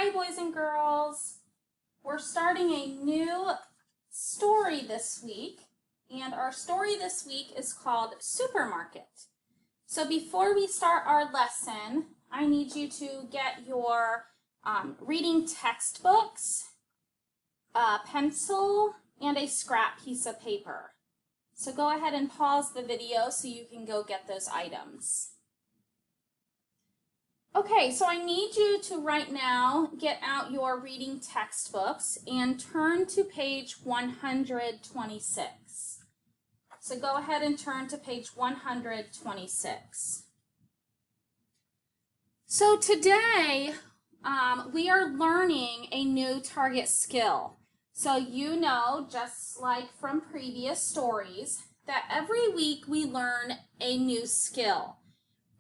Hi, boys and girls. We're starting a new story this week, and our story this week is called Supermarket. So before we start our lesson, I need you to get your reading textbooks, a pencil, and a scrap piece of paper. So go ahead and pause the video so you can go get those items. Okay, so I need you to right now get out your reading textbooks and turn to page 126. So go ahead and turn to page 126. So today we are learning a new target skill. So you know, just like from previous stories, that every week we learn a new skill.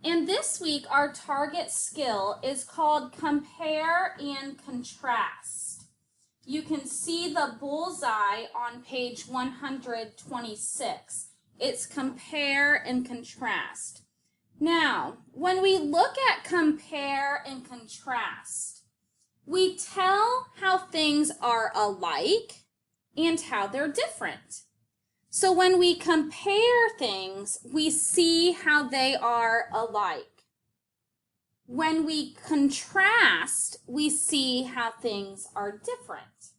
And this week, our target skill is called compare and contrast. You can see the bullseye on page 126. It's compare and contrast. Now, when we look at compare and contrast, we tell how things are alike and how they're different. So when we compare things, we see how they are alike. When we contrast, we see how things are different.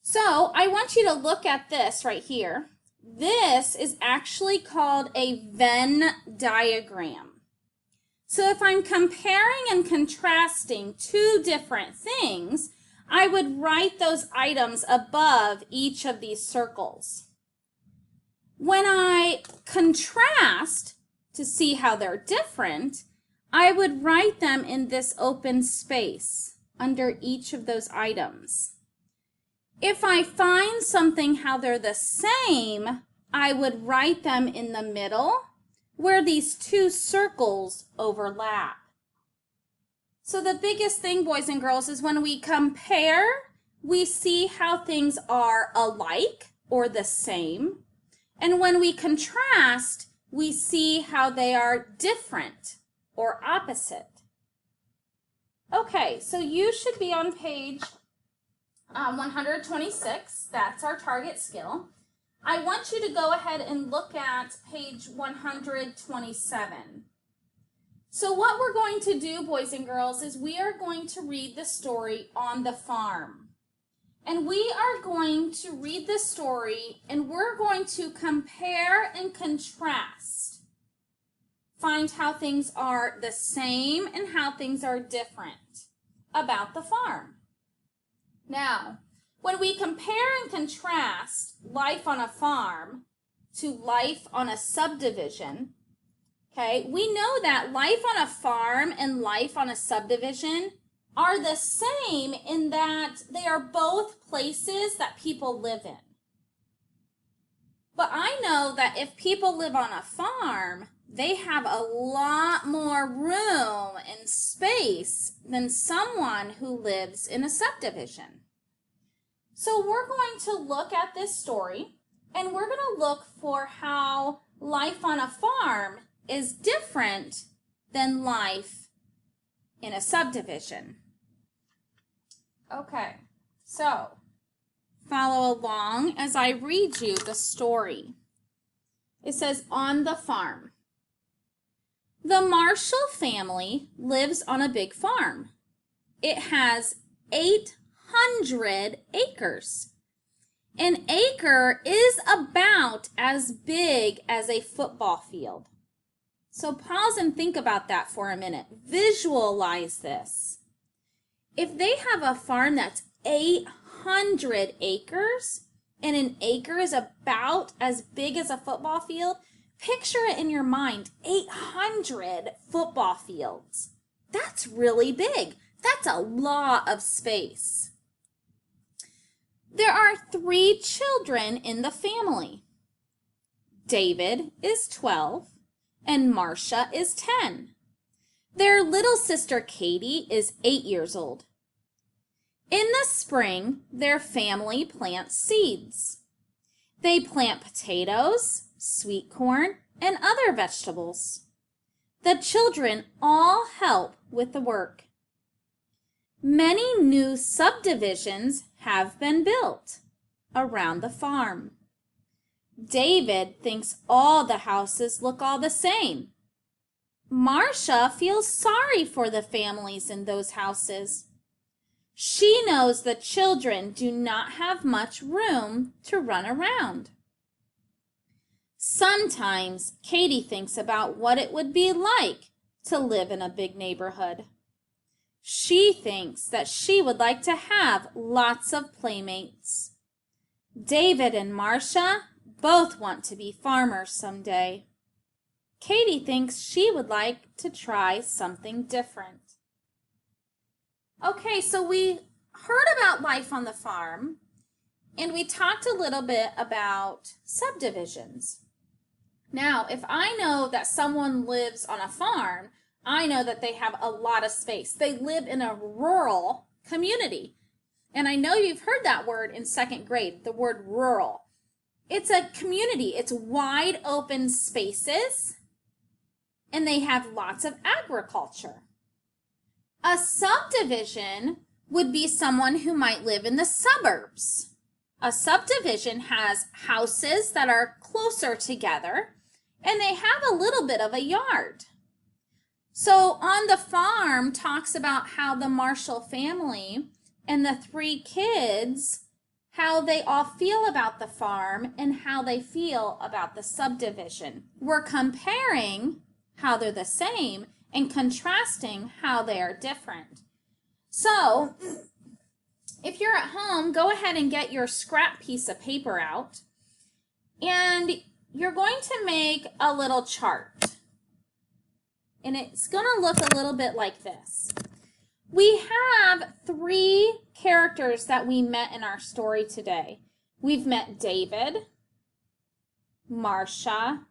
So I want you to look at this right here. This is actually called a Venn diagram. So if I'm comparing and contrasting two different things, I would write those items above each of these circles. When I contrast to see how they're different, I would write them in this open space under each of those items. If I find something how they're the same, I would write them in the middle where these two circles overlap. So the biggest thing, boys and girls, is when we compare, we see how things are alike or the same. And when we contrast, we see how they are different or opposite. Okay, so you should be on page 126. That's our target skill. I want you to go ahead and look at page 127. So what we're going to do, boys and girls, is we are going to read the story On the Farm. And we are going to read the story and we're going to compare and contrast. Find how things are the same and how things are different about the farm. Now, when we compare and contrast life on a farm to life on a subdivision, okay, we know that life on a farm and life on a subdivision are the same in that they are both places that people live in. But I know that if people live on a farm, they have a lot more room and space than someone who lives in a subdivision. So we're going to look at this story and we're going to look for how life on a farm is different than life in a subdivision. Okay, so follow along as I read you the story. It says, On the Farm. The Marshall family lives on a big farm. It has 800 acres. An acre is about as big as a football field. So pause and think about that for a minute. Visualize this. If they have a farm that's 800 acres, and an acre is about as big as a football field, picture it in your mind, 800 football fields. That's really big. That's a lot of space. There are 3 children in the family. David is 12. And Marcia is 10. Their little sister Katie is 8 years old. In the spring, their family plants seeds. They plant potatoes, sweet corn, and other vegetables. The children all help with the work. Many new subdivisions have been built around the farm. David thinks all the houses look all the same. Marcia feels sorry for the families in those houses. She knows the children do not have much room to run around. Sometimes Katie thinks about what it would be like to live in a big neighborhood. She thinks that she would like to have lots of playmates. David and Marcia both want to be farmers someday. Katie thinks she would like to try something different. Okay, so we heard about life on the farm, and we talked a little bit about subdivisions. Now, if I know that someone lives on a farm, I know that they have a lot of space. They live in a rural community. And I know you've heard that word in second grade, the word rural. It's a community. It's wide open spaces, and they have lots of agriculture. A subdivision would be someone who might live in the suburbs. A subdivision has houses that are closer together, and they have a little bit of a yard. So On the Farm talks about how the Marshall family and the 3 kids, how they all feel about the farm and how they feel about the subdivision. We're comparing how they're the same and contrasting how they are different. So if you're at home, go ahead and get your scrap piece of paper out, and you're going to make a little chart. And it's going to look a little bit like this. We have 3 characters that we met in our story today. We've met David, Marcia,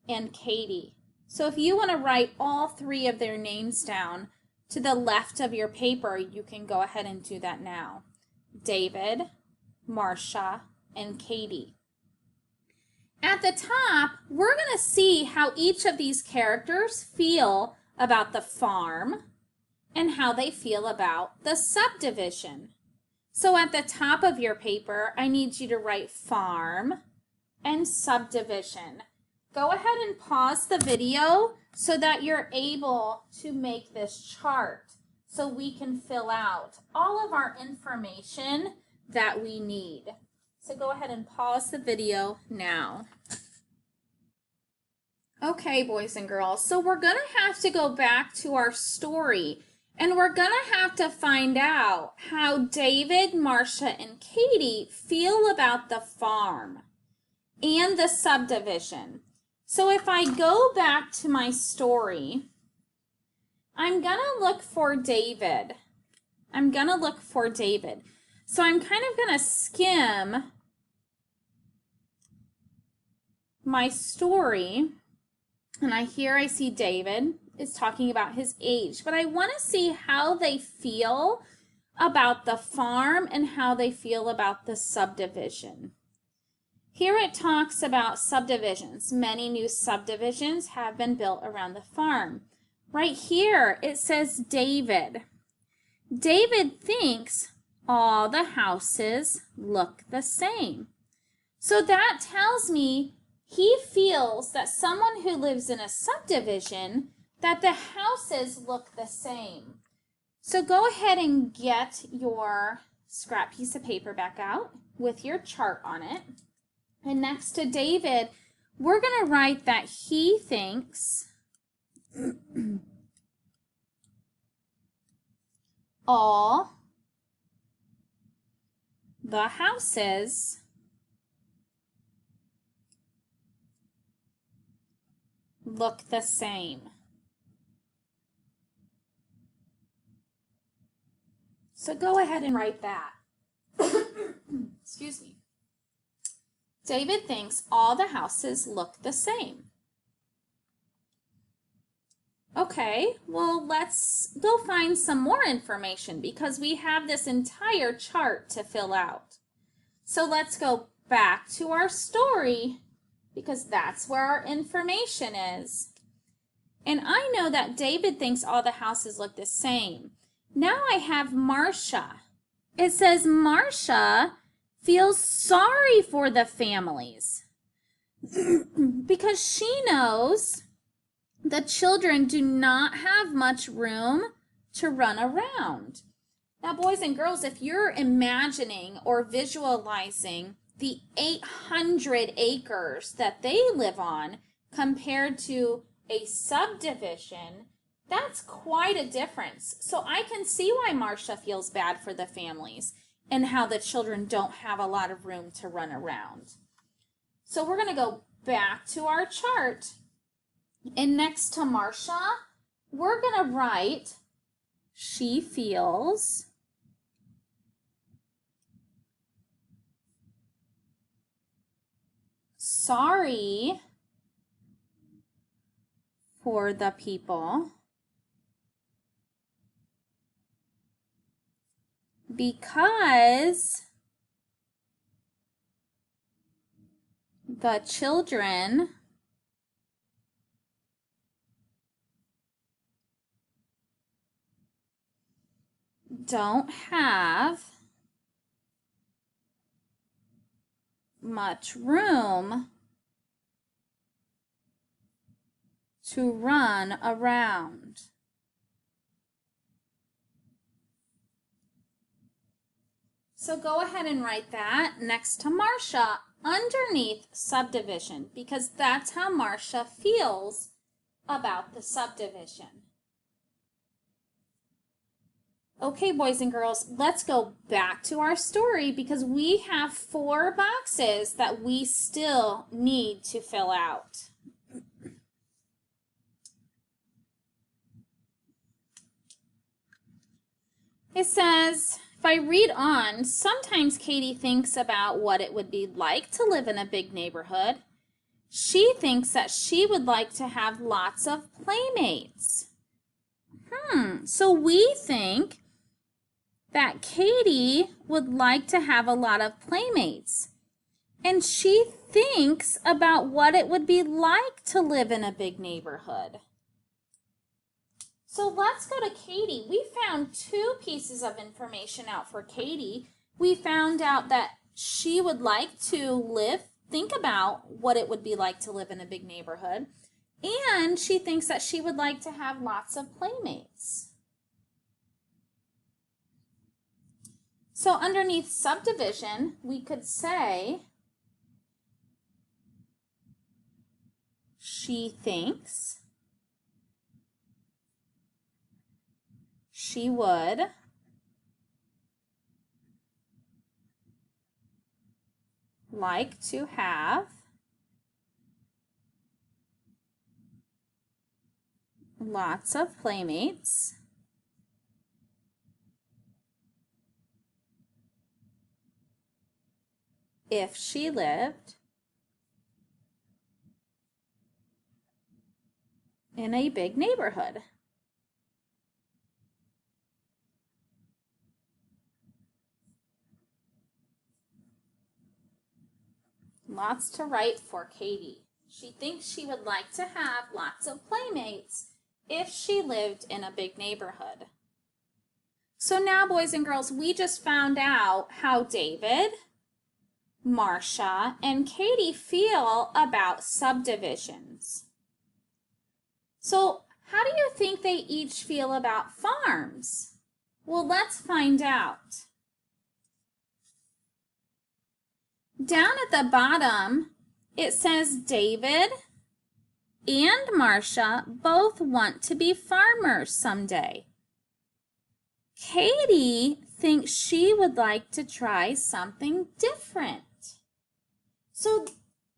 and Katie. So if you want to write all 3 of their names down to the left of your paper, you can go ahead and do that now. David, Marcia, and Katie. At the top, we're going to see how each of these characters feel about the farm and how they feel about the subdivision. So at the top of your paper, I need you to write farm and subdivision. Go ahead and pause the video so that you're able to make this chart so we can fill out all of our information that we need. So go ahead and pause the video now. Okay, boys and girls, so we're going to have to go back to our story, and we're going to have to find out how David, Marcia, and Katie feel about the farm and the subdivision. So if I go back to my story, I'm going to look for David. So I'm kind of going to skim my story, and I see David is talking about his age, but I want to see how they feel about the farm and how they feel about the subdivision. Here it talks about subdivisions. Many new subdivisions have been built around the farm. Right here it says David. David thinks all the houses look the same. So that tells me he feels that someone who lives in a subdivision, that the houses look the same. So go ahead and get your scrap piece of paper back out with your chart on it. And next to David, we're going to write that he thinks all the houses look the same. So go ahead and write that. Excuse me. David thinks all the houses look the same. Okay, well, let's go find some more information because we have this entire chart to fill out. So let's go back to our story because that's where our information is. And I know that David thinks all the houses look the same. Now I have Marcia. It says Marcia feels sorry for the families because she knows the children do not have much room to run around. Now, boys and girls, if you're imagining or visualizing the 800 acres that they live on compared to a subdivision, that's quite a difference. So I can see why Marcia feels bad for the families and how the children don't have a lot of room to run around. So we're going to go back to our chart. And next to Marcia, we're going to write, she feels sorry for the people because the children don't have much room to run around. So go ahead and write that next to Marcia underneath subdivision because that's how Marcia feels about the subdivision. Okay, boys and girls, let's go back to our story because we have 4 boxes that we still need to fill out. It says, if I read on, sometimes Katie thinks about what it would be like to live in a big neighborhood. She thinks that she would like to have lots of playmates. So we think that Katie would like to have a lot of playmates. And she thinks about what it would be like to live in a big neighborhood. So let's go to Katie. We found 2 pieces of information out for Katie. We found out that she would like to think about what it would be like to live in a big neighborhood. And she thinks that she would like to have lots of playmates. So underneath subdivision, we could say, she thinks she would like to have lots of playmates if she lived in a big neighborhood. Lots to write for Katie. She thinks she would like to have lots of playmates if she lived in a big neighborhood. So now, boys and girls, we just found out how David, Marcia, and Katie feel about subdivisions. So how do you think they each feel about farms? Well, let's find out. Down at the bottom, it says David and Marcia both want to be farmers someday. Katie thinks she would like to try something different. So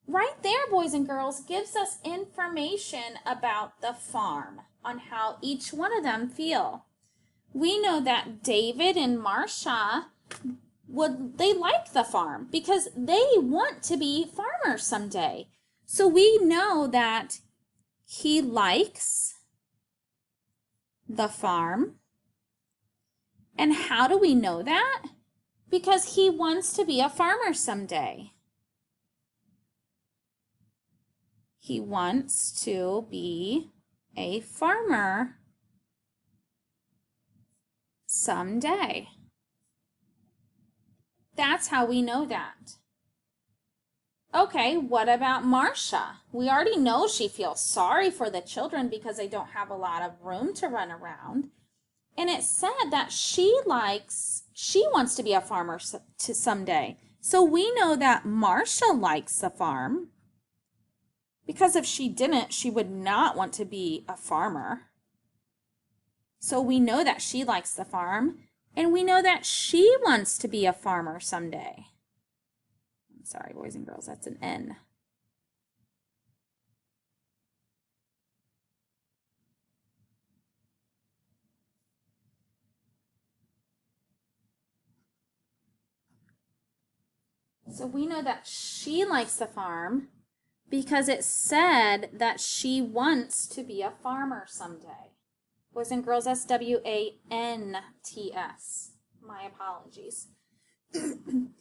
right there, boys and girls, gives us information about the farm, on how each one of them feel. We know that David and Marcia they like the farm because they want to be farmers someday. So we know that he likes the farm. And how do we know that? Because he wants to be a farmer someday. He wants to be a farmer someday. That's how we know that. Okay, what about Marcia? We already know she feels sorry for the children because they don't have a lot of room to run around. And it said that she wants to be a farmer someday. So we know that Marcia likes the farm, because if she didn't, she would not want to be a farmer. So we know that she likes the farm, and we know that she wants to be a farmer someday. I'm sorry, boys and girls, that's an N. So we know that she likes the farm because it said that she wants to be a farmer someday. Boys and girls, that's W-A-N-T-S. My apologies. And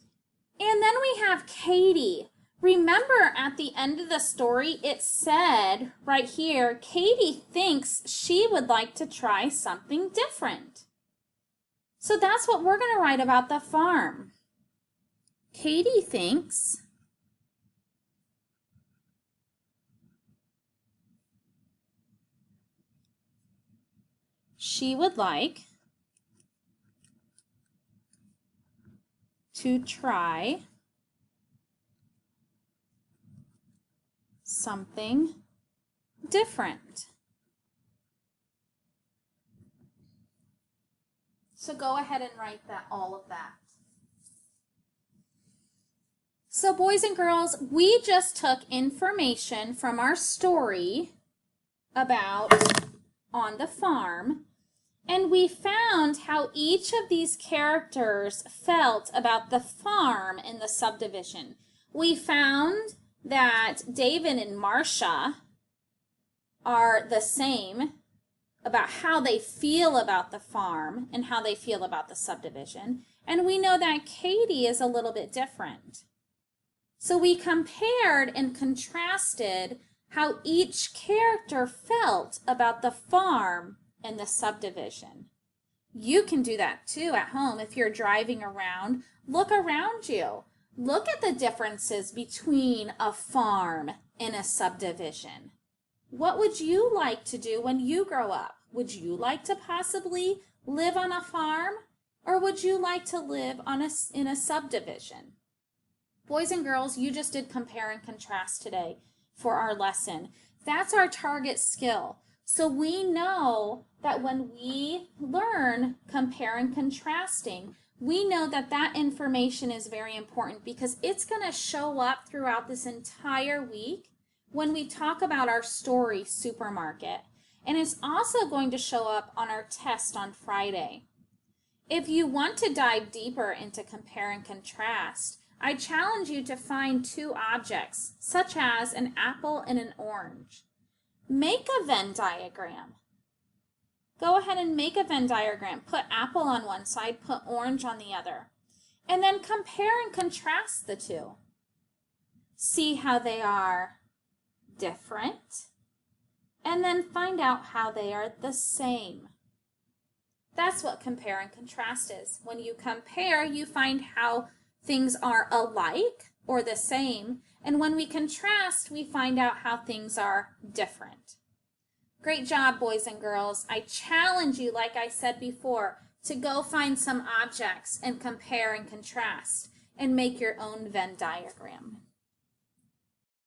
then we have Katie. Remember at the end of the story, it said right here, Katie thinks she would like to try something different. So that's what we're going to write about the farm. Katie thinks she would like to try something different. So go ahead and write all of that. So boys and girls, we just took information from our story about On the Farm, and we found how each of these characters felt about the farm and the subdivision. We found that David and Marcia are the same about how they feel about the farm and how they feel about the subdivision. And we know that Katie is a little bit different. So we compared and contrasted how each character felt about the farm and the subdivision. You can do that too at home if you're driving around. Look around you. Look at the differences between a farm and a subdivision. What would you like to do when you grow up? Would you like to possibly live on a farm, or would you like to live in a subdivision? Boys and girls, you just did compare and contrast today for our lesson. That's our target skill. So we know that when we learn compare and contrasting, we know that that information is very important because it's going to show up throughout this entire week when we talk about our story, Supermarket. And it's also going to show up on our test on Friday. If you want to dive deeper into compare and contrast, I challenge you to find two objects, such as an apple and an orange. Make a Venn diagram. Go ahead and make a Venn diagram. Put apple on one side, put orange on the other. And then compare and contrast the two. See how they are different, and then find out how they are the same. That's what compare and contrast is. When you compare, you find how things are alike or the same, and when we contrast, we find out how things are different. Great job, boys and girls. I challenge you, like I said before, to go find some objects and compare and contrast and make your own Venn diagram.